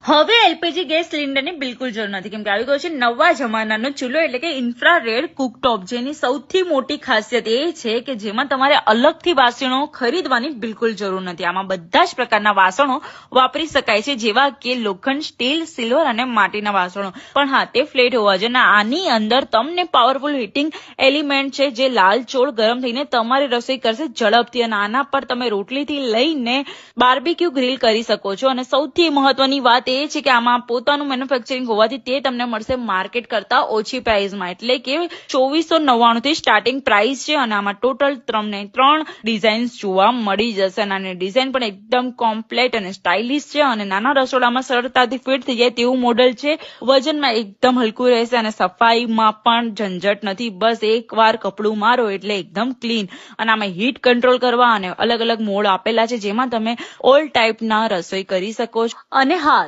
હવે LPG gas સિલિન્ડરની બિલકુલ જરૂર નથી, કેમ કે આવી ગયો છે નવા જમાનાનો ચૂલો એટલે કે ઇન્ફ્રારેડ કુકટોપ, જેની સૌથી મોટી ખાસિયત એ છે કે જેમાં તમારે અલગથી વાસણો ખરીદવાની બિલકુલ જરૂર નથી. આમાં બધા જ પ્રકારના વાસણો વાપરી શકાય છે, જેવા કે લોખંડ, સ્ટીલ, સિલ્વર અને માટીના વાસણો. પણ હા, તે ફ્લેટ હોવા જોઈએ. આની અંદર તમને પાવરફુલ હીટિંગ એલિમેન્ટ છે જે લાલ ચોળ ગરમ થઈને તમારી રસોઈ કરશે ઝડપથી, અને આના પર તમે રોટલીથી લઈને બાર્બીક્યુ ગ્રીલ કરી શકો છો. અને સૌથી મહત્વની વાત એ છે કે આમાં પોતાનું મેન્યુફેક્ચરિંગ હોવાથી તે તમને મળશે માર્કેટ કરતા ઓછી પ્રાઇસમાં, એટલે કે 2499 થી સ્ટાર્ટિંગ પ્રાઇસ છે. અને આમાં ટોટલ તમને 3 ડિઝાઇન્સ જોવા મળી જશે, અને આની ડિઝાઇન પણ એકદમ કોમ્પ્લેટ અને સ્ટાઇલિશ છે, અને નાના રસોડામાં સરળતાથી ફિટ થઈ જાય તેવું મોડેલ છે. વજનમાં એકદમ હલકું રહેશે અને સફાઈમાં પણ ઝંઝટ નથી. બસ એકવાર કપડું મારો એટલે એકદમ ક્લીન. અને આમાં હીટ કંટ્રોલ કરવા અને અલગ અલગ મોડ આપેલા છે, જેમાં તમે ઓલ ટાઈપના રસોઈ કરી શકો છો. અને હા,